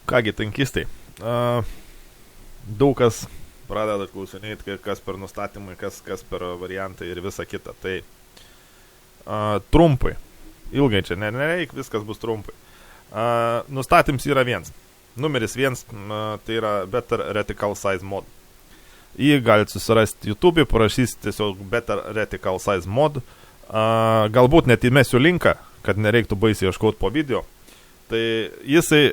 Kągi, tankistai. Daug kas pradeda klausinėti, kas per nustatymai, kas per variantai ir visa kita. Tai trumpai. Ilgai čia nereik, viskas bus trumpai. Nustatyms yra vienas. Numeris vienas, tai yra Better Reticle Size Mod. Jį galite susirasti YouTube, parašys tiesiog Better Reticle Size Mod. Galbūt net įmesiu linką, kad nereiktų baisiai ieškoti po video. Tai jisai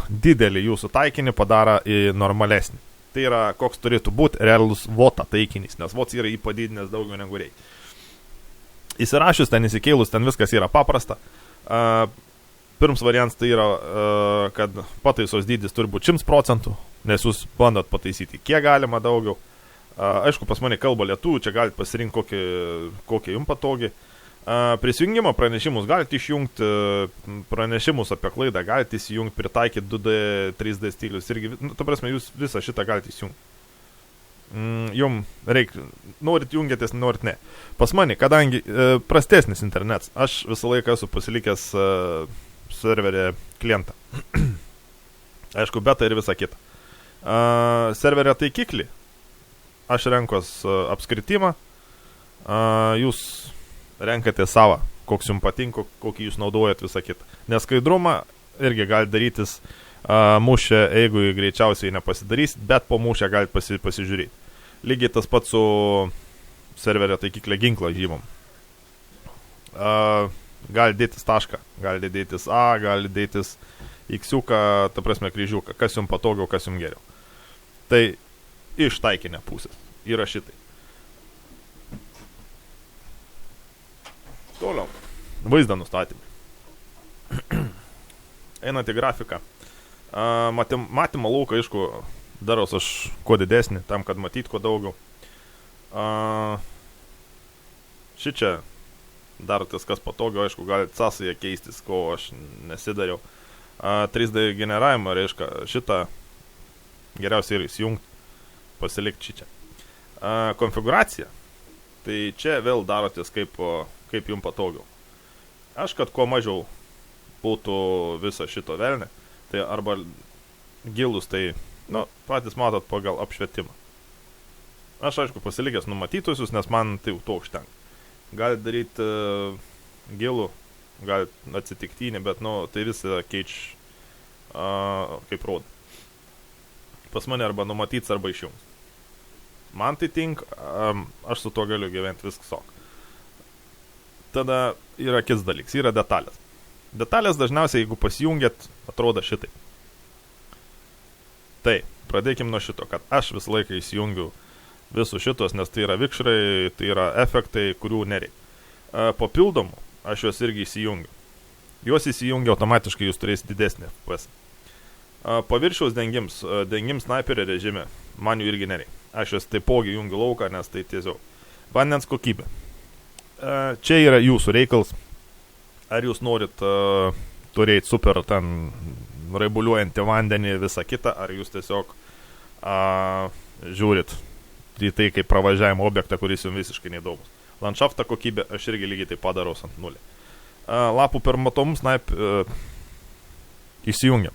didelį jūsų taikinį padaro į normalesnį. Tai yra, koks turėtų būti realus VOTA taikinys, nes VOTS yra įpadidinęs daugiau negu reikia. Įsirašius ten, įsikėlus, ten viskas yra paprasta. Pirms variantas tai yra, kad pataisos dydis turi būti 100%, nes jūs bandot pataisyti kiek galima daugiau. Aišku, pas mane kalba lietuvių, čia galite pasirinkti kokį jums patogiai. Prisijungimo pranešimus galite išjungti, pranešimus apie klaidą galite įsijungti, pritaikyti 2D, 3D stilius irgi, ta prasme, jūs visą šitą galite įsijungti. Jums reikia, norit jungiatės, norit ne. Pas mane, kadangi prastesnis internetas, aš visą laiką esu pasilikęs serverį klientą. Aišku, beta ir visa kita. Serverio taikiklį, aš renkos apskritimą, jūs renkate savo, koks jums patinka, kokį jūs naudojat visą kitą. Neskaidrumą irgi gali darytis mūšę, jeigu greičiausiai nepasidarys, bet po mūšę galite pasižiūrėti. Lygiai tas pats su serverio taikiklio ginklo žymom. Gali dėtis tašką, gali dėtis A, gali dėtis X-uką, ta prasme kryžiuką, kas jums patogiau, kas jums geriau. Tai iš taikinio pusės yra šitai. Toliau. Vaizdą nustatymai. Einat į grafiką. Matymo lauką, aišku, daros aš kuo didesnį, tam, kad matyt kuo daugiau. Šičia darotės kas patogiau, aišku, galite sąsąją keistis, ko aš nesidariau. 3D generavimą, reiškia, šitą geriausiai ir įsijungti, pasilikti šičia. Konfiguracija. Tai čia vėl darotės kaip jums patogiau. Aš, kad kuo mažiau būtų viso šito velnė, tai arba gilus, tai, patys matot pagal apšvietimą. Aš, aišku, pasilikęs numatytusius, nes man tai to užtenka. Gali daryti gilų, gali atsitiktinį, bet, tai visą keič kaip rodo. Pas mane arba numatyts, arba išjungs. Man tai tink, aš su to galiu gyventi viskas ok. Tada yra kits dalyks, yra detalės. Detalės dažniausiai, jeigu pasijungiat, atrodo šitai. Tai, pradėkim nuo šito, kad aš visą laiką įsijungiu visus šitos, nes tai yra vikšrai, tai yra efektai, kurių nereikia. Papildomų, aš juos irgi įsijungiu. Juos įsijungia automatiškai, jūs turėsite didesnį FPS. Paviršiaus dengims sniperio režime, man jų irgi nereikia. Aš juos taipogi jungiu lauką, nes tai tiesiog. Vandens kokybė. Čia yra jūsų reikals. Ar jūs norit turėti super ten raibuliuojantį vandenį, visą kitą, ar jūs tiesiog žiūrit į tai kaip pravažiavimo objektą, kuris jums visiškai neįdomus. Landšaftą kokybę aš irgi lygiai taip padaraus ant nulį. Lapų per matomus įsijungiam.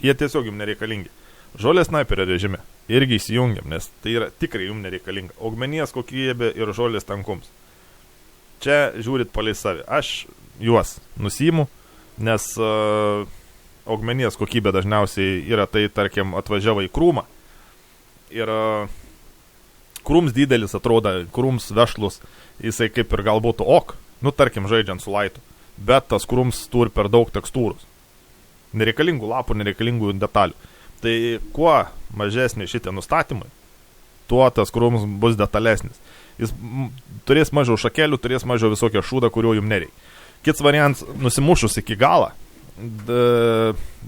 Jie tiesiog jums nereikalingi. Žolės sniperio režime irgi įsijungiam, nes tai yra tikrai jums nereikalinga. Augmenijos kokybė ir žolės tankums. Čia žiūrit palei savi. Aš juos nusiimu, nes augmenijos kokybė dažniausiai yra tai, tarkim, atvažiavo į krūmą. Ir krūms didelis atrodo, krūms vešlus, jisai kaip ir galbūt ok, tarkim, žaidžiant su laitu. Bet tas krūms turi per daug tekstūrus. Nereikalingų lapų, nereikalingų detalių. Tai kuo mažesni šitie nustatymai, tuo tas krūms bus detalesnis. Jis turės mažiau šakelių, turės mažiau visokio šūdą, kurio jums nereikia. Kits variantas, nusimušus iki galą,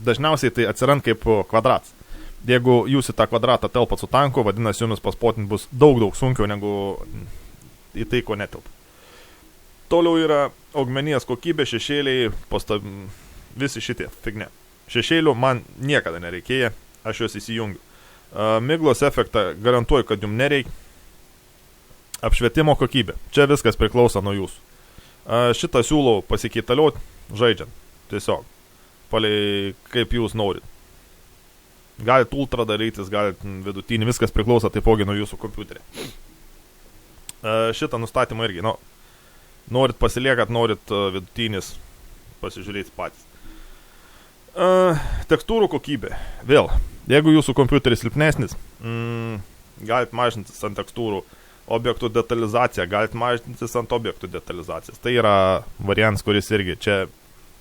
dažniausiai tai atsirand kaip kvadrats. Jeigu jūs į tą kvadratą telpat su tanku, vadinasi, jums paspotinti bus daug sunkiau negu į tai, ko netelpa. Toliau yra augmenijos kokybė, šešėliai, visi šitie figne. Šešėlių man niekada nereikėja, aš juos įsijungiu. Miglos efektą garantuoju, kad jums nereikia. Apšvietimo kokybė. Čia viskas priklauso nuo jūsų. Šitą siūlau pasikeitalioti žaidžiant. Tiesiog. Palei kaip jūs norit. Galit ultra darytis, galit vidutinį, viskas priklauso taipogi nuo jūsų kompiuterį. Šitą nustatymą irgi, norit pasiliekat, norit vidutinis, pasižiūrėti patys. Tekstūrų kokybė. Vėl, jeigu jūsų kompiuteris silpnesnis, galit mažintis ant tekstūrų. Objektų detalizacija, galit mažintis ant objektų detalizacijos. Tai yra variantas, kuris irgi čia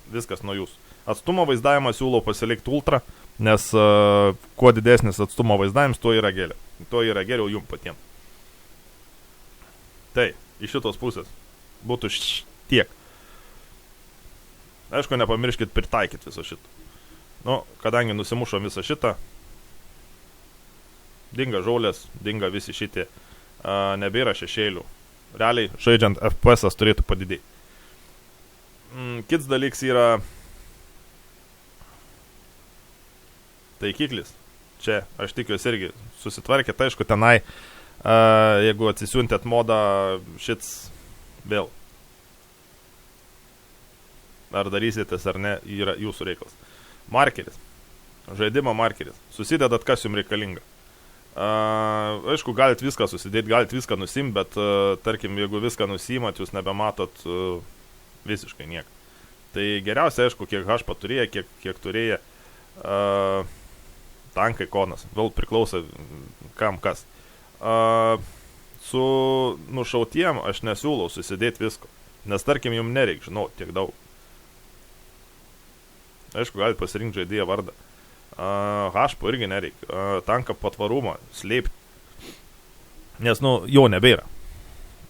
viskas nuo jūsų. Atstumo vaizdavimą siūlau pasilikti ultra, nes kuo didesnis atstumo vaizdavimas, tuo yra geriau. Tuo yra geriau jums patiems. Tai, iš šitos pusės būtų tiek. Aišku, nepamirškit pritaikyti viso šito. Kadangi nusimušom visą šitą, dinga žolės, dinga visi šitie, nebėra šešėlių. Realiai, žaidžiant FPS turėtų padidėti. Kits dalyks yra taikiklis. Čia, aš tikiuosi irgi susitvarkėt, aišku, tenai, jeigu atsisiuntėt modą, šits vėl. Ar darysitės ar ne, yra jūsų reikalas. Markeris. Žaidimo markeris. Susidedat, kas jums reikalinga. Aišku, galit viską susidėti, galit viską nusimt, bet tarkim, jeigu viską nusimat, jūs nebematot visiškai nieko. Tai geriausia, aišku, kiek HP turėjo, kiek turėjo tankai konas. Vėl priklauso kam kas. Su nušautiem aš nesiūlau susidėti visko, nes tarkim, jums nereik, žinau, tiek daug. Aišku, galit pasirinkti žaidėją vardą. HP irgi nereik. Tanką patvarumą slėpti. Nes, jo nebėra.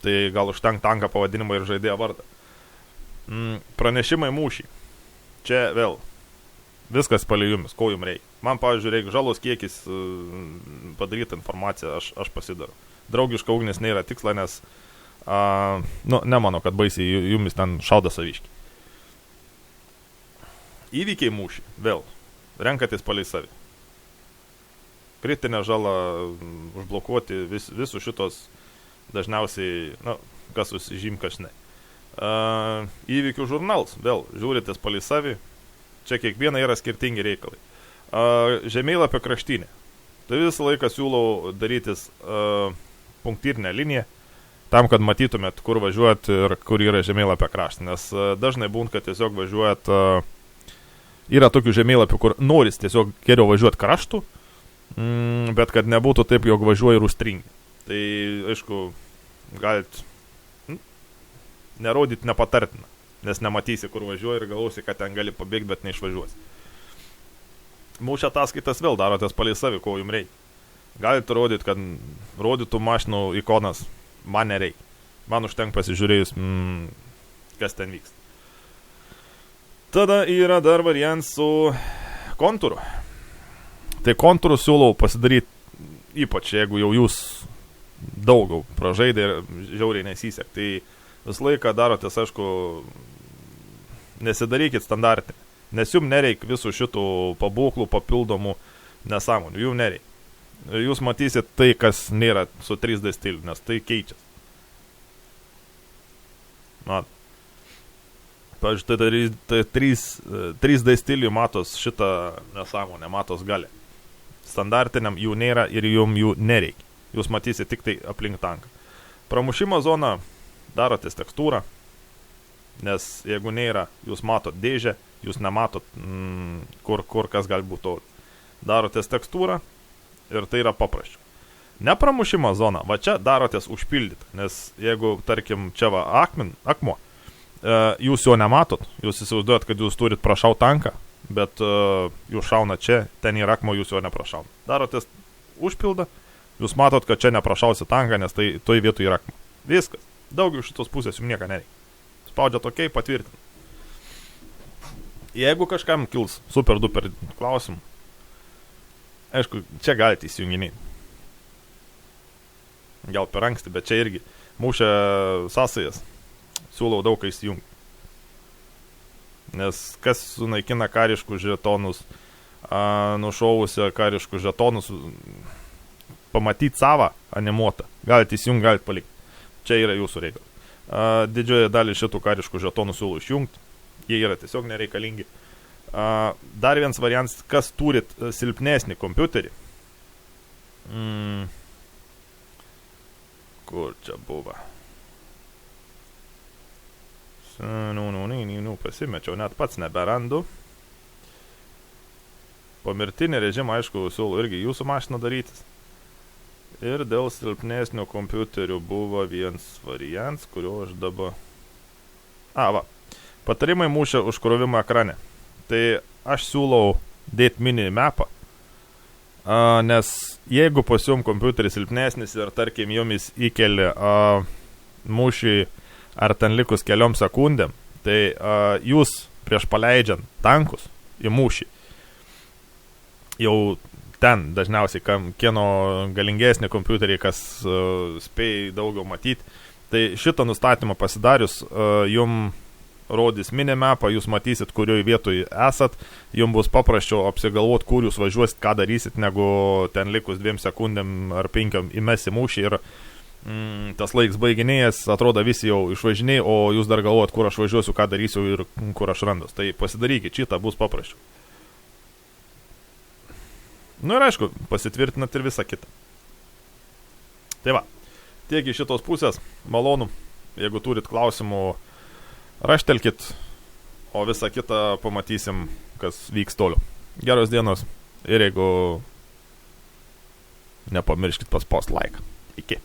Tai gal užtenka tanką pavadinimą ir žaidėją vardą. Pranešimai mūšį. Čia vėl. Viskas palei jumis, ko jums reikia. Man, pavyzdžiui, reikia žalos kiekis padaryti informaciją, aš pasidaru. Draugiška ugnis nėra tiksla, nes nemano, kad baisiai jumis ten šauda saviški. Įvykiai mūšį, vėl, renkatės palei savi. Kritinę žalą užblokuoti, visų šitos dažniausiai, kas susižym, kas ne. Įvykių žurnalas, vėl, žiūritės palei savi, čia kiekviena yra skirtingi reikalai. Žemėlapio kraštinė. Tai visą laiką siūlau darytis punktyrinę liniją, tam, kad matytumėt, kur važiuojat ir kur yra žemėlapio kraštas. Nes dažnai būna, kad tiesiog važiuojat... Yra tokių žemėlapių, kur noris tiesiog geriau važiuoti kraštų, bet kad nebūtų taip, jog važiuoja ir užstringi. Tai, aišku, galit nerodyti nepatartina, nes nematysi, kur važiuoja ir galvosi, kad ten gali pabėgti, bet neišvažiuosi. Mūšio ataskaitas vėl darotės palei savi, ko jums reikia. Galite rodyti, kad rodytų mašinų ikonas, man nereikia. Man užtenka pasižiūrėjus, kas ten vyksta. Tada yra dar variantas su kontūru. Tai kontūrų siūlau pasidaryti, ypač jeigu jau jūs daugiau pražaidė ir žiauriai nesisek. Tai visą laiką darotės, aišku, nesidarykit standartinį. Nes jums nereikia visų šitų pabūklų, papildomų nesąmonių. Jums nereikia. Jūs matysit tai, kas nėra su 3D stiliu, nes tai keičiasi. Pavyzdžiui, tai 3D stiliui matos šitą nesąmonę, matos galę. Standartiniam jų nėra ir jums jų nereikia. Jūs matysit tik tai aplink tanką. Pramušimo zona darotės tekstūrą, nes jeigu nėra, jūs matot dėžę, jūs nematot, kur kas gali būti. Darotės tekstūrą ir tai yra paprasčiau. Nepramušimo zona, va čia darotės užpildyti, nes jeigu, tarkim, čia va akmuo, jūs jo nematot, jūs įsivaizduojat, kad jūs turit prašaut tanką, bet jūs šauna čia, ten yra akmuo, jūs jo neprašauna. Darotės užpildą, jūs matot, kad čia neprašausi tanką, nes tai toj vietoj yra akmuo. Viskas. Daugiau šitos pusės jums nieko nereikia. Spaudžiat OK, patvirtinat. Jeigu kažkam kils super duper klausimų, aišku, čia galite įsijunginėti. Gal per anksti, bet čia irgi mūšio sąsajas siūlau daug įsijungti. Nes kas sunaikina kariškus žetonus, nušovusią kariškus žetonus, pamatyti savą animuotą. Galite įsijungti, galite palikti. Čia yra jūsų reikalas. Didžioje dalį šitų kariškų žetonų siūlau išjungti. Jie yra tiesiog nereikalingi. Dar vienas variantas, kas turit silpnesnį kompiuterį. Kur čia buvo? Pasimečiau, net pats neberandu. Pomirtinį režimą, aišku, siūlau irgi jūsų mašiną darytis. Ir dėl silpnesnio kompiuterių buvo vienas variantas, kurio aš dabar... Patarimai mūšio užkrovimo ekrane. Tai aš siūlau dėti mini mapą, nes jeigu pas jum kompiuteris silpnesnis ir tarkim jumis įkeli mūšį ar ten likus keliom sekundėm, tai jūs prieš paleidžiant tankus į mūšį, jau ten dažniausiai kieno galingesnį kompiuterį, kas spėja daugiau matyti, tai šitą nustatymą pasidarius jum rodys minimapą, jūs matysit, kurioje vietoje esat, jums bus paprasčiau apsigalvoti, kur jūs važiuosit, ką darysit, negu ten likus 2 sekundėm ar 5 įmesi mūšį ir tas laiks baiginėjas, atrodo visi jau išvažiniai, o jūs dar galvojat, kur aš važiuosiu, ką darysiu ir kur aš randas. Tai pasidarykit, šitą bus paprasčiau. Ir aišku, pasitvirtinat ir visą kitą. Tai va, tiek iš šitos pusės, malonu, jeigu turit klausimų, raštelkit, o visą kitą pamatysim, kas vyks toliau. Geros dienos ir jeigu nepamirškit paspaust like. Iki.